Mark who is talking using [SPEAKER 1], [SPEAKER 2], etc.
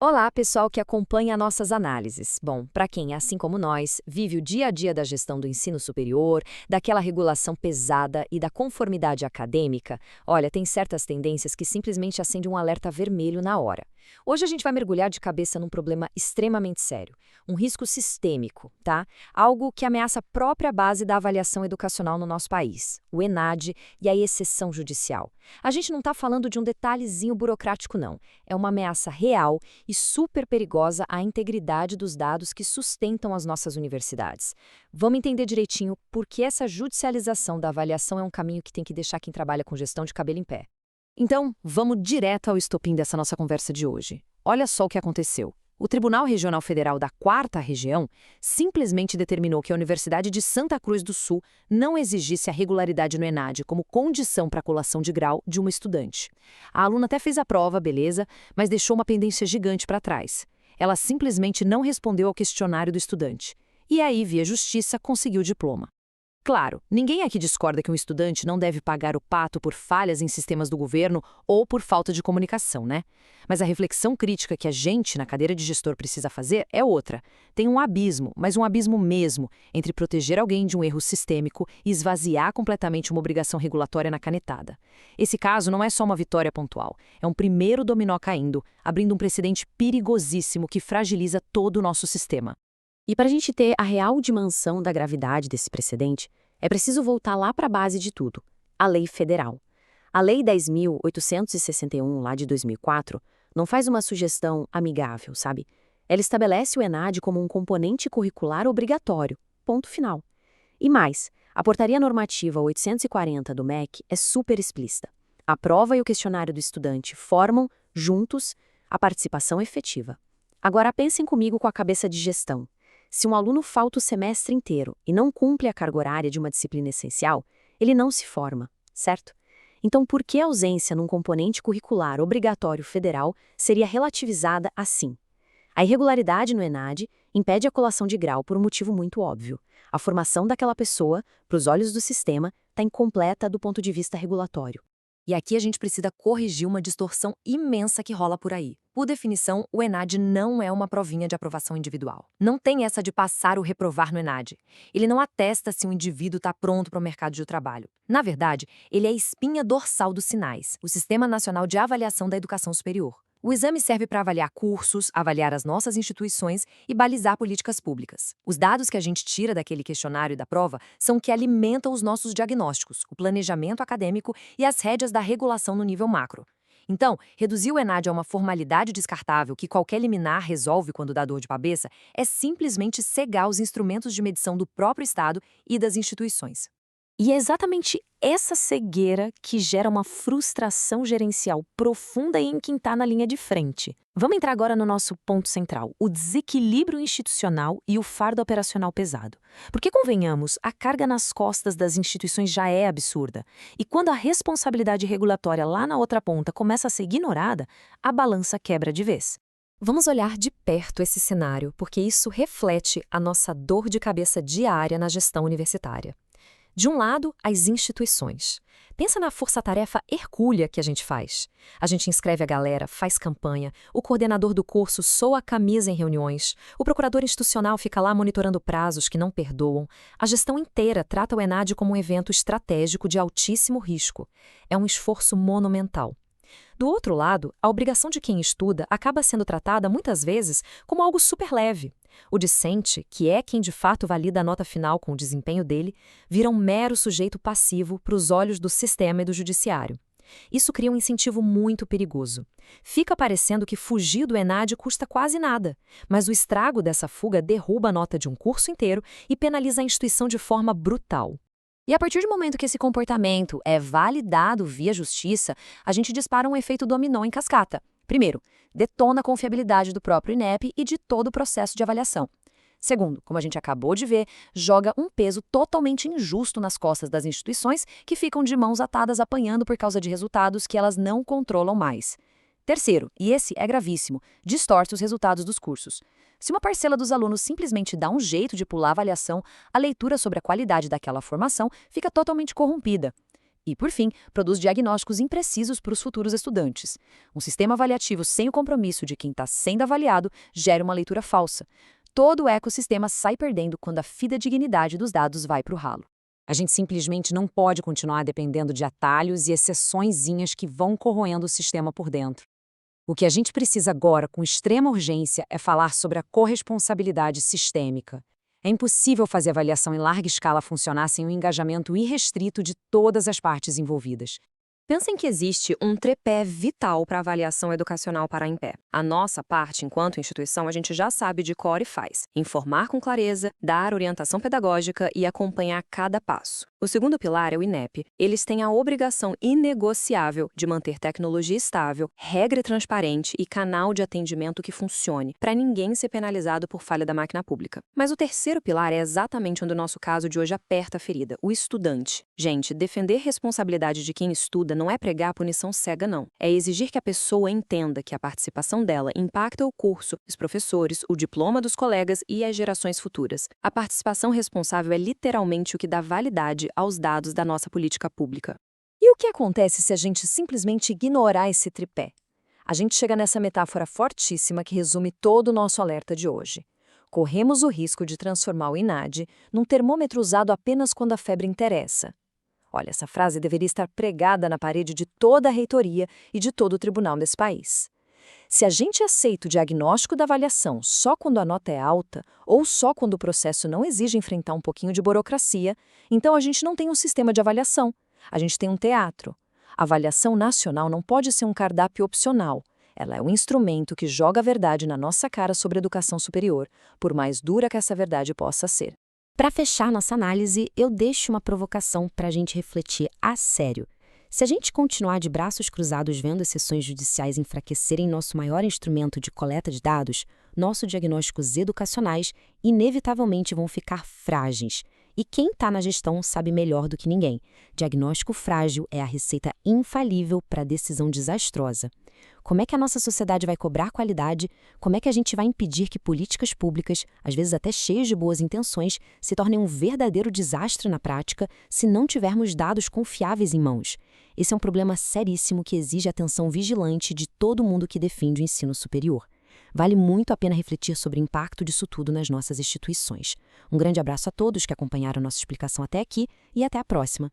[SPEAKER 1] Olá, pessoal que acompanha nossas análises. Bom, para quem, assim como nós, vive o dia a dia da gestão do ensino superior, daquela regulação pesada e da conformidade acadêmica, olha, tem certas tendências que simplesmente acendem um alerta vermelho na hora. Hoje a gente vai mergulhar de cabeça num problema extremamente sério, um risco sistêmico, tá? Algo que ameaça a própria base da avaliação educacional no nosso país, o ENAD e a exceção judicial. A gente não está falando de um detalhezinho burocrático, não. É uma ameaça real e super perigosa à integridade dos dados que sustentam as nossas universidades. Vamos entender direitinho por que essa judicialização da avaliação é um caminho que tem que deixar quem trabalha com gestão de cabelo em pé. Então, vamos direto ao estopim dessa nossa conversa de hoje. Olha só o que aconteceu. O Tribunal Regional Federal da 4ª Região simplesmente determinou que a Universidade de Santa Cruz do Sul não exigisse a regularidade no ENAD como condição para a colação de grau de uma estudante. A aluna até fez a prova, beleza, mas deixou uma pendência gigante para trás. Ela simplesmente não respondeu ao questionário do estudante. E aí, via justiça, conseguiu o diploma. Claro, ninguém aqui discorda que um estudante não deve pagar o pato por falhas em sistemas do governo ou por falta de comunicação, né? Mas a reflexão crítica que a gente, na cadeira de gestor, precisa fazer é outra. Tem um abismo, mas um abismo mesmo, entre proteger alguém de um erro sistêmico e esvaziar completamente uma obrigação regulatória na canetada. Esse caso não é só uma vitória pontual, é um primeiro dominó caindo, abrindo um precedente perigosíssimo que fragiliza todo o nosso sistema.
[SPEAKER 2] E para a gente ter a real dimensão da gravidade desse precedente, é preciso voltar lá para a base de tudo, a lei federal. A Lei 10.861, lá de 2004, não faz uma sugestão amigável, sabe? Ela estabelece o ENAD como um componente curricular obrigatório, ponto final. E mais, a Portaria Normativa 840 do MEC é super explícita. A prova e o questionário do estudante formam, juntos, a participação efetiva. Agora pensem comigo com a cabeça de gestão. Se um aluno falta o semestre inteiro e não cumpre a carga horária de uma disciplina essencial, ele não se forma, certo? Então, por que a ausência num componente curricular obrigatório federal seria relativizada assim? A irregularidade no ENAD impede a colação de grau por um motivo muito óbvio. A formação daquela pessoa, para os olhos do sistema, está incompleta do ponto de vista regulatório.
[SPEAKER 1] E aqui a gente precisa corrigir uma distorção imensa que rola por aí. Por definição, o ENAD não é uma provinha de aprovação individual. Não tem essa de passar ou reprovar no ENAD. Ele não atesta se o indivíduo está pronto para o mercado de trabalho. Na verdade, ele é a espinha dorsal dos SINAES, o Sistema Nacional de Avaliação da Educação Superior. O exame serve para avaliar cursos, avaliar as nossas instituições e balizar políticas públicas. Os dados que a gente tira daquele questionário e da prova são o que alimentam os nossos diagnósticos, o planejamento acadêmico e as rédeas da regulação no nível macro. Então, reduzir o ENAD a uma formalidade descartável que qualquer liminar resolve quando dá dor de cabeça é simplesmente cegar os instrumentos de medição do próprio Estado e das instituições.
[SPEAKER 2] E é exatamente essa cegueira que gera uma frustração gerencial profunda em quem está na linha de frente. Vamos entrar agora no nosso ponto central, o desequilíbrio institucional e o fardo operacional pesado. Porque, convenhamos, a carga nas costas das instituições já é absurda. E quando a responsabilidade regulatória lá na outra ponta começa a ser ignorada, a balança quebra de vez.
[SPEAKER 1] Vamos olhar de perto esse cenário, porque isso reflete a nossa dor de cabeça diária na gestão universitária. De um lado, as instituições. Pensa na força-tarefa hercúlea que a gente faz. A gente inscreve a galera, faz campanha, o coordenador do curso soa a camisa em reuniões, o procurador institucional fica lá monitorando prazos que não perdoam, a gestão inteira trata o ENAD como um evento estratégico de altíssimo risco. É um esforço monumental. Do outro lado, a obrigação de quem estuda acaba sendo tratada, muitas vezes, como algo super leve. O discente, que é quem de fato valida a nota final com o desempenho dele, vira um mero sujeito passivo para os olhos do sistema e do judiciário. Isso cria um incentivo muito perigoso. Fica parecendo que fugir do ENAD custa quase nada, mas o estrago dessa fuga derruba a nota de um curso inteiro e penaliza a instituição de forma brutal. E a partir do momento que esse comportamento é validado via justiça, a gente dispara um efeito dominó em cascata. Primeiro, detona a confiabilidade do próprio INEP e de todo o processo de avaliação. Segundo, como a gente acabou de ver, joga um peso totalmente injusto nas costas das instituições que ficam de mãos atadas apanhando por causa de resultados que elas não controlam mais. Terceiro, e esse é gravíssimo, distorce os resultados dos cursos. Se uma parcela dos alunos simplesmente dá um jeito de pular a avaliação, a leitura sobre a qualidade daquela formação fica totalmente corrompida.
[SPEAKER 2] E, por fim, produz diagnósticos imprecisos para os futuros estudantes. Um sistema avaliativo sem o compromisso de quem está sendo avaliado gera uma leitura falsa. Todo o ecossistema sai perdendo quando a fidedignidade dos dados vai para o ralo. A gente simplesmente não pode continuar dependendo de atalhos e exceçõezinhas que vão corroendo o sistema por dentro. O que a gente precisa agora, com extrema urgência, é falar sobre a corresponsabilidade sistêmica. É impossível fazer avaliação em larga escala funcionar sem o engajamento irrestrito de todas as partes envolvidas.
[SPEAKER 1] Pensem que existe um tripé vital para a avaliação educacional parar em pé. A nossa parte, enquanto instituição, a gente já sabe de cor e faz. Informar com clareza, dar orientação pedagógica e acompanhar cada passo. O segundo pilar é o INEP. Eles têm a obrigação inegociável de manter tecnologia estável, regra transparente e canal de atendimento que funcione, para ninguém ser penalizado por falha da máquina pública. Mas o terceiro pilar é exatamente onde o nosso caso de hoje aperta a ferida, o estudante. Gente, defender responsabilidade de quem estuda não é pregar punição cega, não. É exigir que a pessoa entenda que a participação dela impacta o curso, os professores, o diploma dos colegas e as gerações futuras. A participação responsável é literalmente o que dá validade aos dados da nossa política pública.
[SPEAKER 2] E o que acontece se a gente simplesmente ignorar esse tripé? A gente chega nessa metáfora fortíssima que resume todo o nosso alerta de hoje. Corremos o risco de transformar o INAD num termômetro usado apenas quando a febre interessa. Olha, essa frase deveria estar pregada na parede de toda a reitoria e de todo o tribunal desse país. Se a gente aceita o diagnóstico da avaliação só quando a nota é alta ou só quando o processo não exige enfrentar um pouquinho de burocracia, então a gente não tem um sistema de avaliação, a gente tem um teatro. A avaliação nacional não pode ser um cardápio opcional. Ela é um instrumento que joga a verdade na nossa cara sobre a educação superior, por mais dura que essa verdade possa ser.
[SPEAKER 1] Para fechar nossa análise, eu deixo uma provocação para a gente refletir a sério. Se a gente continuar de braços cruzados vendo as sessões judiciais enfraquecerem nosso maior instrumento de coleta de dados, nossos diagnósticos educacionais inevitavelmente vão ficar frágeis. E quem está na gestão sabe melhor do que ninguém. Diagnóstico frágil é a receita infalível para decisão desastrosa. Como é que a nossa sociedade vai cobrar qualidade? Como é que a gente vai impedir que políticas públicas, às vezes até cheias de boas intenções, se tornem um verdadeiro desastre na prática se não tivermos dados confiáveis em mãos? Esse é um problema seríssimo que exige atenção vigilante de todo mundo que defende o ensino superior. Vale muito a pena refletir sobre o impacto disso tudo nas nossas instituições. Um grande abraço a todos que acompanharam nossa explicação até aqui e até a próxima.